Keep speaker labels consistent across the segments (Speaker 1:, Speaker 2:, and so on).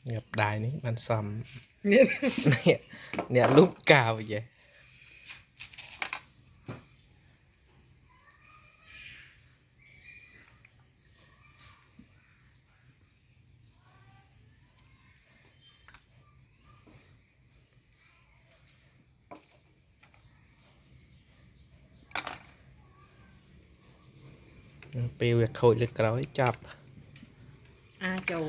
Speaker 1: nhập đài níมันซ้ำเนี่ยเนี่ยลูกกาวvậyពេលវាខូចលើក្រោយចាប់
Speaker 2: ចូល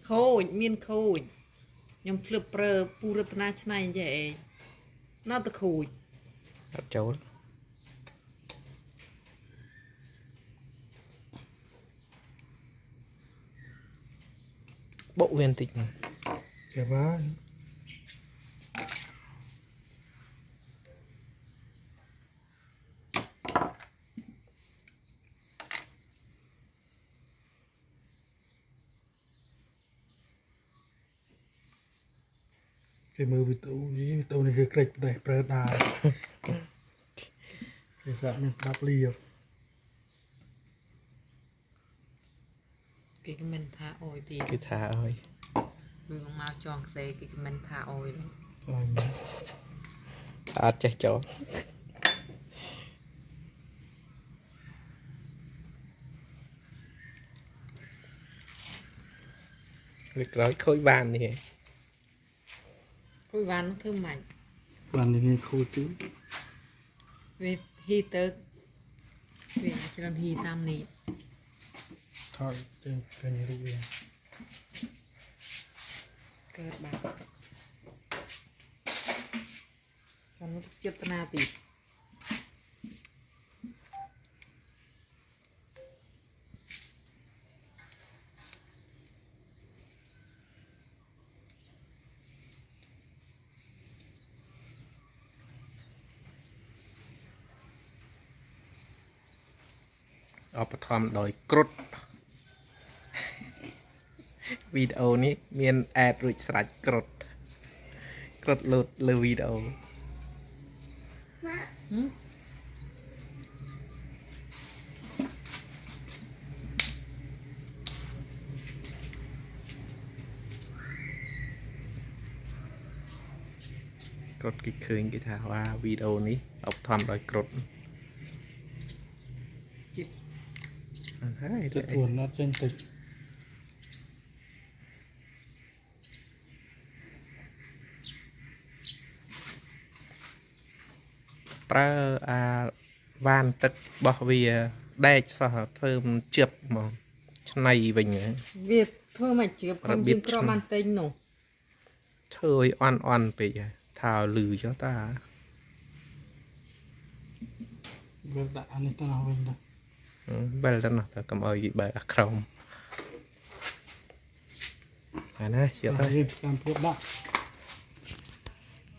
Speaker 2: ខូចមានខូចខ្ញុំភ្លឹបប្រើពូរតនាឆ្នៃចេះឯងនៅតែខូច
Speaker 1: អត់ចូលបុកវាបន្តិច
Speaker 3: ចាំបាន cái mưa bị tụ này cái kịch đểប្រើដាល់ cái sợ mình đắp liều
Speaker 2: គេខមមិនថាអុយទៀត
Speaker 1: គឺថាអើយ
Speaker 2: ដូចមកចងខ្សែគេខមមិនថាអុយ
Speaker 1: អត់ចេះចូលលើក្រោយខូចបាននេះ
Speaker 2: គួយវ៉ាន់ធ្វើម៉េច
Speaker 3: បាននេះខូចទី
Speaker 2: វាហ៊ីទៅវាច្រើនហ៊ីតាមនេះ
Speaker 3: ថតទៅឃើញរូបវា
Speaker 2: កើតបាក់còn nóចិត្តណាទៀត
Speaker 1: អបធម្មដោយគ្រុឌវីដេអូនេះមានអេដរួចស្រេចគ្រុឌលោតលើវីដេអូគ្រុឌគេឃើញគេថាว่าវីដេអូនេះអបធម្មដោយគ្រុឌហើយ
Speaker 3: ទឹកពួនអត់ចេញទឹក
Speaker 1: ប្រើអាវ៉ានទឹករបស់វាដែកសោះធ្វើជិបមកឆ្នៃវិញ
Speaker 2: វាធ្វើមកជឿបខ្ញុំយើងក្របានតែងនោះ
Speaker 1: ធ្វើឲ្យអន់ពេកថាលឺចុះតា
Speaker 3: វាដាក់អានេះទៅវិញទៅ
Speaker 1: បែរទៅណោះតែកុំឲ្យបែរអាក្រមអាណាជឿទៅ
Speaker 3: តាមភាពដាក់